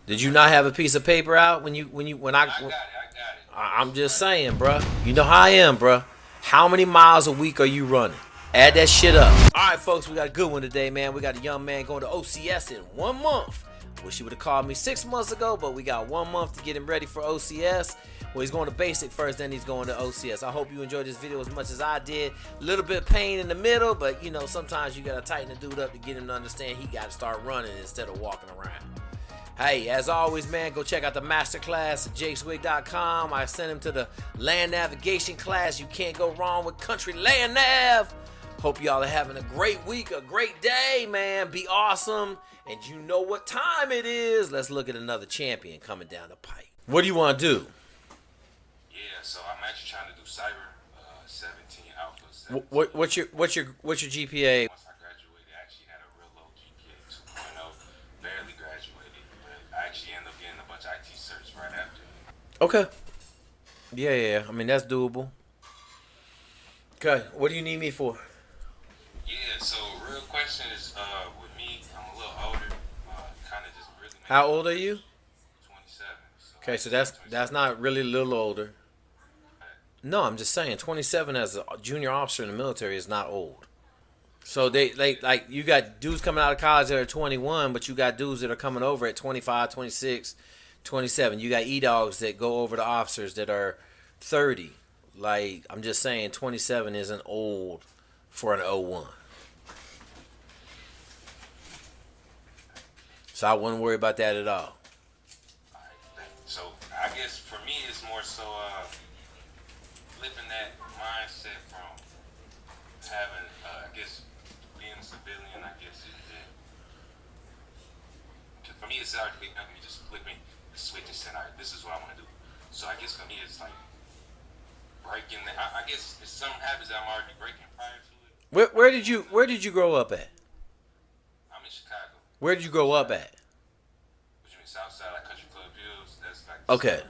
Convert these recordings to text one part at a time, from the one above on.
Did you not have a piece of paper out when I? I got it. I got it. I'm just saying, bruh. You know how I am, bruh. How many miles a week are you running? Add that shit up. All right, folks, we got a good one today, man. We got a young man going to OCS in 1 month. Wish he would have called me 6 months ago, but we got 1 month to get him ready for OCS. Well, he's going to basic first, then he's going to OCS. I hope you enjoyed this video as much as I did. A little bit of pain in the middle, but you know, sometimes you got to tighten the dude up to get him to understand he got to start running instead of walking around. Hey, as always, man, go check out the masterclass at jakeswig.com. I sent him to the land navigation class. You can't go wrong with country land nav. Hope y'all are having a great week, a great day, man. Be awesome. And you know what time it is. Let's look at another champion coming down the pike. What do you want to do? Yeah, so I'm actually trying to do cyber 17 alpha. 17. What's your GPA? Once I graduated, I actually had a real low GPA, 2.0, barely graduated, but I actually ended up getting a bunch of IT certs right after. Okay. Yeah. I mean, that's doable. Okay. What do you need me for? Yeah, so real question is, with me, I'm a little older, kind of just really. How old are you? 27. Okay, so that's not really a little older. No, I'm just saying 27 as a junior officer in the military is not old. So they like you got dudes coming out of college that are 21, but you got dudes that are coming over at 25, 26, 27. You got E-dogs that go over to officers that are 30. Like, I'm just saying 27 isn't old for an 01. So I wouldn't worry about that at all. So I guess for me, it's more so flipping that mindset from having, I guess, being a civilian. I guess for me, it's already me just flipping the switch and saying, all right, this is what I want to do. So I guess for me, it's like breaking. I guess it's some habits that I'm already breaking prior to it. Where did you grow up at? I'm in Chicago. Where did you grow up at? What you mean, Southside, like Country Club Hills? That's like Okay.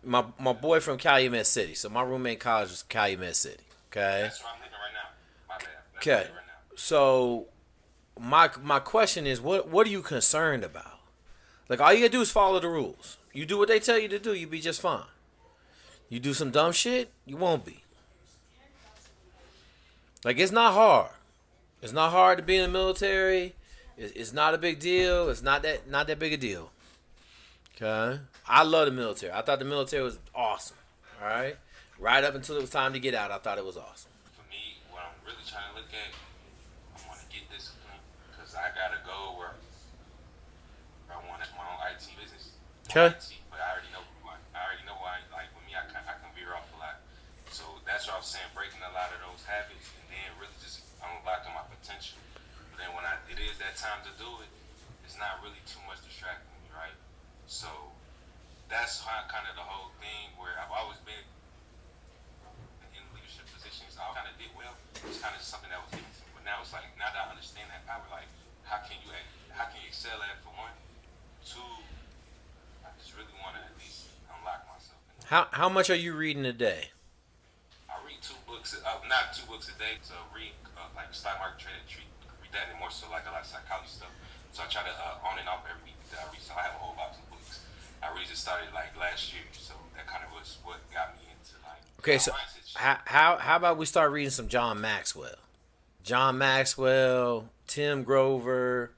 My boy from Calumet City, so my roommate in college was Calumet City. Okay. That's where I'm living right now. My bad. That's Okay. where I'm living right now. So my question is, what are you concerned about? Like, all you gotta do is follow the rules. You do what they tell you to do, you be just fine. You do some dumb shit, you won't be. Like, it's not hard. It's not hard to be in the military. It's not a big deal. It's not that big a deal. Okay. I love the military. I thought the military was awesome. All right. Right up until it was time to get out, I thought it was awesome. For me, what I'm really trying to look at, I want to get discipline because I gotta go where I want my own IT business. Okay. IT, but I already know. Why. Like with me, I can veer off a lot. So that's what I was saying, breaking a lot of those habits and then really just unlocking my potential. But then when it is that time to do it, it's not really too much distracting me, right? So that's how kind of the whole thing where I've always been in leadership positions. I kind of did well. It's kind of just something that was given to me. But now it's like, now that I understand that power, like how can you excel at it for one? Two, I just really want to at least unlock myself. How much are you reading a day? I read 2 books, not 2 books a day. So read like stock market trading, read that and more so like a lot of psychology stuff. So I try to on and off every week that I read. So I have a whole box of books. I really just started like last year, so that kind of was what got me into like. Okay, so how about we start reading some John Maxwell? John Maxwell, Tim Grover.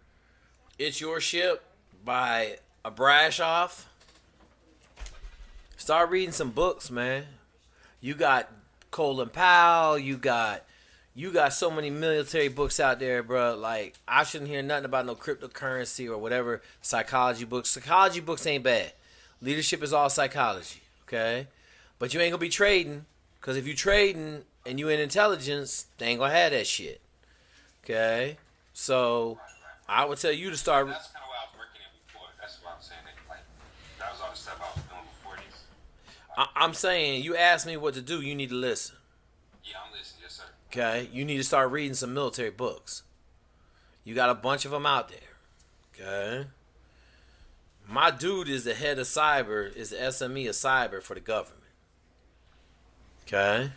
It's Your Ship by Abrashoff. Start reading some books, man. You got Colin Powell. You got so many military books out there, bro. Like, I shouldn't hear nothing about no cryptocurrency or whatever psychology books. Psychology books ain't bad. Leadership is all psychology, okay? But you ain't gonna be trading, because if you trading and you in intelligence, they ain't gonna have that shit, okay? So I would tell you to start. That's kind of what I was working in before. That's what I'm saying. Like that was all the stuff I was doing before this. I'm saying, you ask me what to do, you need to listen. Yeah, I'm listening. Yes, sir. Okay, you need to start reading some military books. You got a bunch of them out there. Okay. My dude is the head of cyber, is the SME of cyber for the government. Okay.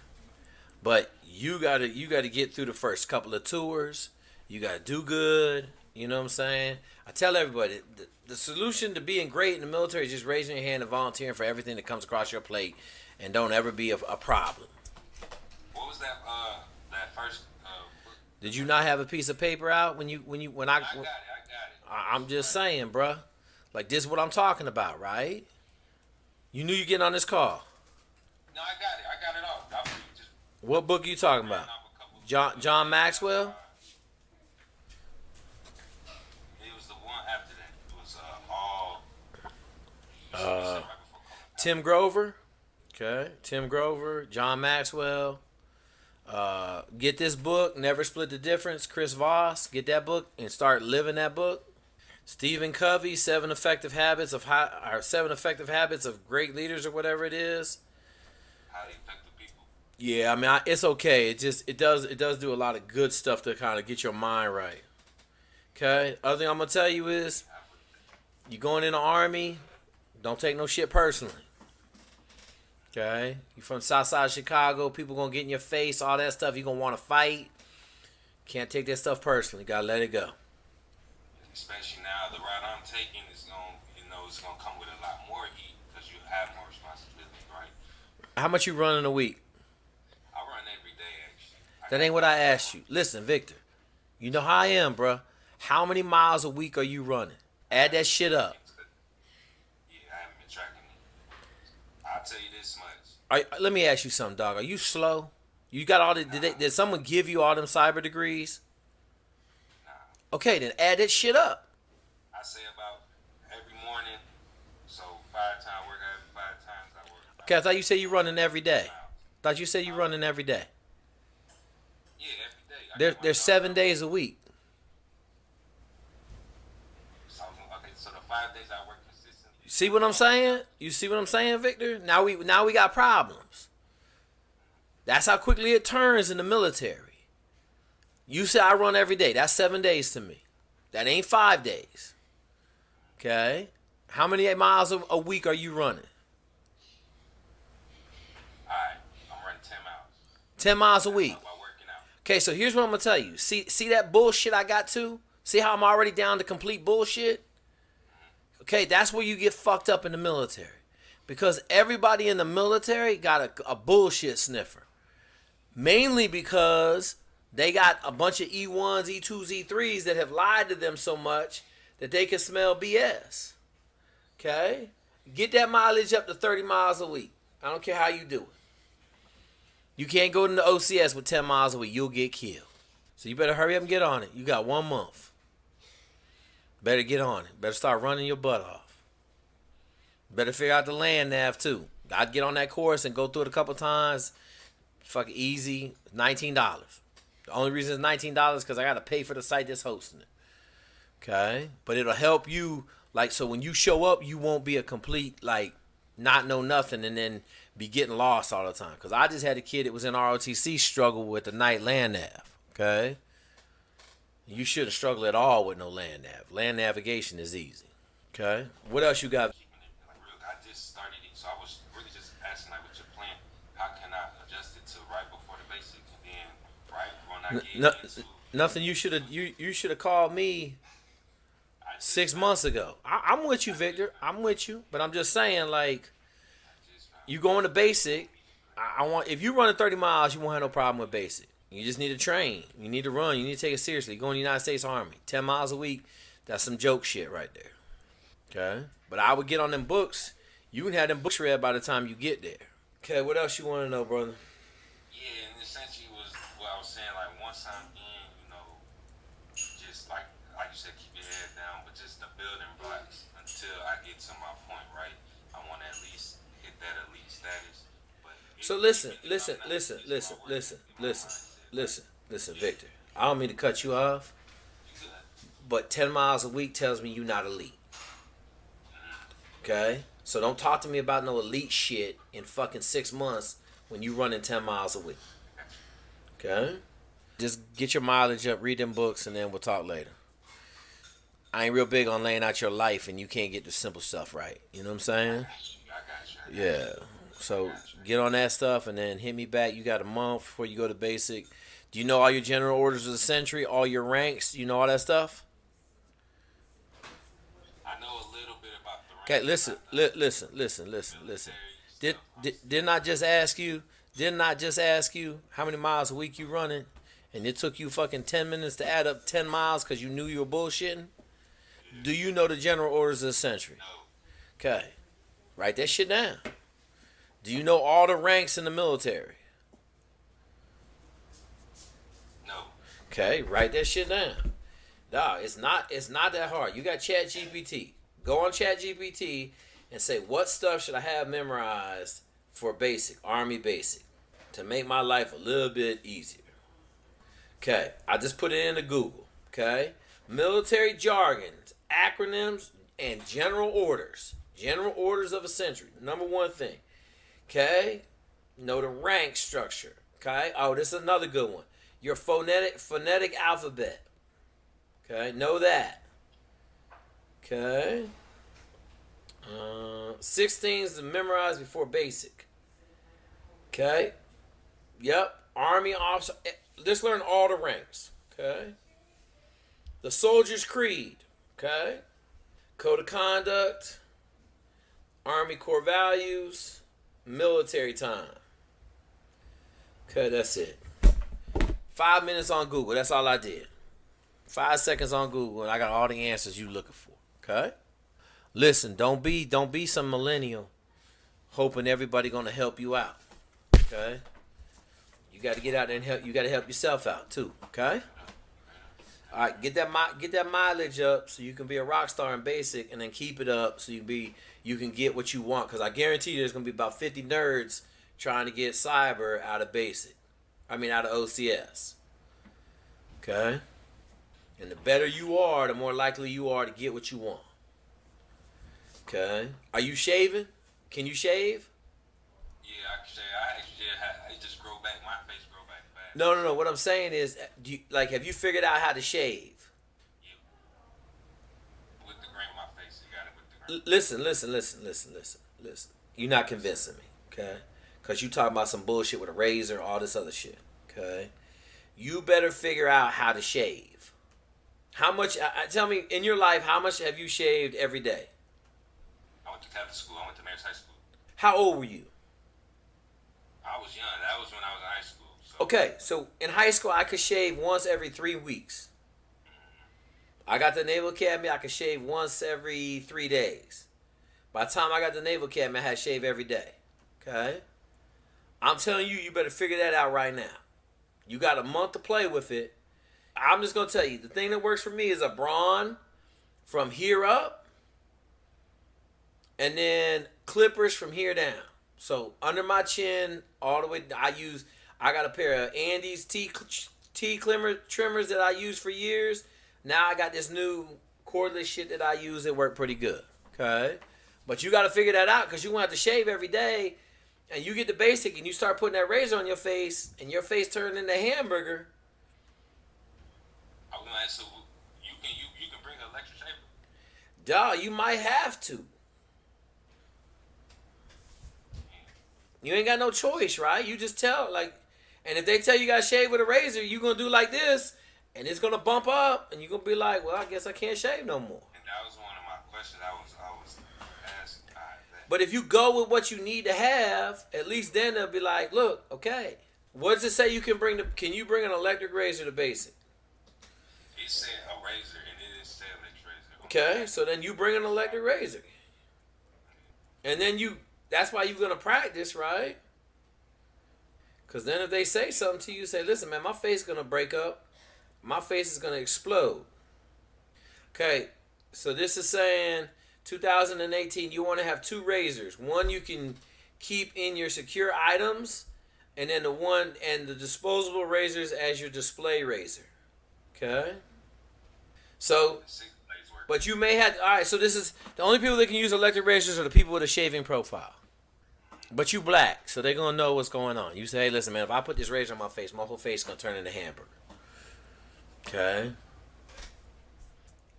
But you gotta get through the first couple of tours. You gotta do good. You know what I'm saying? I tell everybody the solution to being great in the military is just raising your hand and volunteering for everything that comes across your plate, and don't ever be a problem. What was that? That first book? Did you not have a piece of paper out when I? I got it. I got it. I'm just saying, bruh. Like this, is what I'm talking about, right? You knew you getting on this call. No, I got it. I got it all. I just What book you talking ran about? off a couple. John Maxwell. It was the one after that. It was all. Uh, Right before Colin Tim Grover. Okay, Tim Grover, John Maxwell. Get this book, Never Split the Difference. Chris Voss. Get that book and start living that book. Stephen Covey, Seven Effective Habits of Great Leaders, or whatever it is. highly effective people. Yeah, I mean, it's okay. It does do a lot of good stuff to kind of get your mind right. Okay. Other thing I'm gonna tell you is, you going in the army, don't take no shit personally. Okay. You from Southside Chicago, people gonna get in your face, all that stuff. You gonna want to fight. Can't take that stuff personally. Gotta let it go. Especially now, the route I'm taking is it's gonna come with a lot more heat because you have more responsibility, right? How much you running a week? I run every day, actually. That ain't what I asked you. Listen, Victor. You know how I am, bruh. How many miles a week are you running? Add that shit up. Yeah, I haven't been tracking it. I'll tell you this much. Let me ask you something, dog. Are you slow? You got all the? Did someone give you all them cyber degrees? Nah, Okay, then add that shit up. I say about every morning. So 5 times work every 5 times I work. Okay, I thought you said you running every day. Miles. Thought you said you running every day. Yeah, every day. I get my There's dog 7 out. days a week. So, okay, so the 5 days I work consistently. See what I'm saying? You see what I'm saying, Victor? Now we got problems. That's how quickly it turns in the military. You say I run every day. That's 7 days to me. That ain't 5 days. Okay? How many miles a week are you running? Alright, I'm running 10 miles. 10 miles a week. While working out. Okay, so here's what I'm gonna tell you. See that bullshit I got to? See how I'm already down to complete bullshit? Okay, that's where you get fucked up in the military. Because everybody in the military got a bullshit sniffer. Mainly because they got a bunch of E1s, E2s, E3s that have lied to them so much that they can smell BS. Okay? Get that mileage up to 30 miles a week. I don't care how you do it. You can't go to the OCS with 10 miles a week. You'll get killed. So you better hurry up and get on it. You got 1 month. Better get on it. Better start running your butt off. Better figure out the land nav too. I'd get on that course and go through it a couple times. Fucking easy. $19. The only reason it's $19 is because I got to pay for the site that's hosting it. Okay? But it'll help you. Like, so when you show up, you won't be a complete, like, not know nothing and then be getting lost all the time. Because I just had a kid that was in ROTC struggle with the night land nav. Okay? You shouldn't struggle at all with no land nav. Land navigation is easy. Okay? What else you got? Keeping it like real. I just started it, so I was really just asking like, what's your plan? How can I adjust it to right before the basic, and then right when I get into Nothing. You should have called me I just 6 months ago. I'm with you, Victor. I'm with you. But I'm just saying, like, just found you going to basic. I want, if you running 30 miles, you won't have no problem with basic. You just need to train. You need to run. You need to take it seriously. Go in the United States Army. 10 miles a week. That's some joke shit right there. Okay? But I would get on them books. You can have them books read by the time you get there. Okay, what else you want to know, brother? yeah, and essentially was what I was saying. Like once I'm in, just like you said, keep your head down, but just the building blocks until I get to my point. Right? I want to at least hit that elite status. But So listen, Victor. I don't mean to cut you off, but 10 miles a week tells me you're not elite. Okay? So don't talk to me about no elite shit in fucking 6 months when you running 10 miles a week. Okay? Just get your mileage up, read them books, and then we'll talk later. I ain't real big on laying out your life and you can't get the simple stuff right. You know what I'm saying? I got you. Yeah. So get on that stuff and then hit me back. You got a month before you go to basic. Do you know all your general orders of the century, all your ranks? Do you know all that stuff? Okay, listen, listen, listen. Didn't I just ask you? Didn't I just ask you how many miles a week you running? And it took you fucking 10 minutes to add up 10 miles because you knew you were bullshitting. Do you know the general orders of the century? No, Okay, write that shit down. Do you know all the ranks in the military? no. Okay, write that shit down. Dog, it's not that hard. You got Chat GPT. Go on Chat GPT and say what stuff should I have memorized for basic, Army basic, to make my life a little bit easier. Okay, I just put it into Google. Okay, military jargons, acronyms, and general orders. General orders of a century. Number one thing. Okay, know the rank structure. Okay, oh, this is another good one. Your phonetic alphabet. Okay, know that. Okay. 16 is to memorize before basic. Okay. Yep. Army officer. Just learn all the ranks. Okay. The soldier's creed. Okay. Code of conduct. Army core values. Military time. Okay, that's it. 5 minutes on Google. That's all I did. 5 seconds on Google, and I got all the answers you looking for. Okay. Listen, don't be some millennial hoping everybody gonna help you out. Okay. You got to get out there and help. You got to help yourself out too. Okay. All right, get that mileage up so you can be a rock star in basic, and then keep it up so you can get what you want. Because I guarantee you, there's gonna be about 50 nerds trying to get cyber out of basic. I mean, out of OCS. Okay. And the better you are, the more likely you are to get what you want. Okay. Are you shaving? Can you shave? Yeah, I can say I actually it just grow back. My face grow back fast. No. What I'm saying is, have you figured out how to shave? Yeah. With the grain on my face, you got it with the grain. Listen. You're not convincing me, okay? Because you talking about some bullshit with a razor, all this other shit, okay? You better figure out how to shave. How much, tell me, in your life, how much have you shaved every day? I went to Catholic school. I went to Mayor's High School. How old were you? I was young. That was when I was in high school. So. Okay, so in high school, I could shave once every 3 weeks. I got the Naval Academy, I could shave once every 3 days. By the time I got the Naval Academy, I had to shave every day. Okay? I'm telling you, you better figure that out right now. You got a month to play with it. I'm just going to tell you, the thing that works for me is a brawn from here up, and then clippers from here down. So under my chin, all the way, I got a pair of Andes T trimmers that I used for years. Now I got this new cordless shit that I use that work pretty good. Okay? But you got to figure that out because you want to have to shave every day, and you get the basic and you start putting that razor on your face, and your face turns into a hamburger. I was gonna ask, so you can bring an electric shaver? Dawg, you might have to. You ain't got no choice, right? You just tell, and if they tell you got to shave with a razor, you going to do like this, and it's going to bump up, and you're going to be like, well, I guess I can't shave no more. And that was one of my questions I was asking. But if you go with what you need to have, at least then they'll be like, look, okay, what does it say you can bring? Can you bring an electric razor to basic? It said a razor, and it didn't say electric razor. Okay, so then you bring an electric razor. And then that's why you're going to practice, right? Because then if they say something to you, say, listen, man, my face is going to break up. My face is going to explode. Okay, so this is saying 2018, you want to have 2 razors. One you can keep in your secure items, and then the disposable razors as your display razor. Okay? So, but you may have, all right, so this is, the only people that can use electric razors are the people with a shaving profile. But you black, so they're going to know what's going on. You say, hey, listen, man, if I put this razor on my face, my whole face is going to turn into hamburger. Okay?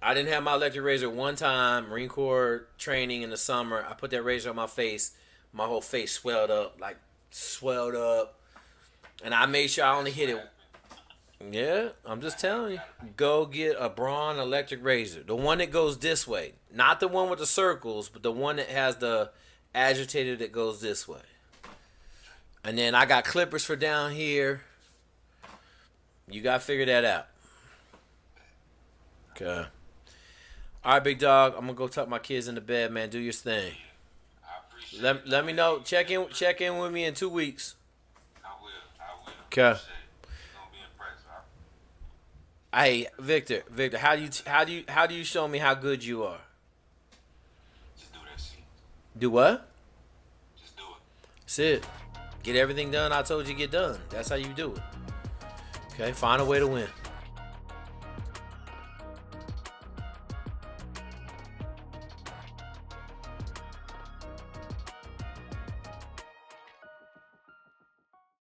I didn't have my electric razor one time, Marine Corps training in the summer. I put that razor on my face. My whole face swelled up. And I made sure I only hit it. Yeah, I'm just telling you. Go get a Braun electric razor. The one that goes this way. Not the one with the circles, but the one that has the agitator that goes this way. And then I got clippers for down here. You got to figure that out. Okay. All right, big dog. I'm going to go tuck my kids into bed, man. Do your thing. I appreciate it. Let me know. Check in with me in 2 weeks. I will. Okay. Appreciate it. You're gonna be impressed, bro. Hey, Victor, how do you show me how good you are? Just do that shit. Do what? Just do it. That's it. Get everything done I told you to get done. That's how you do it. Okay, find a way to win.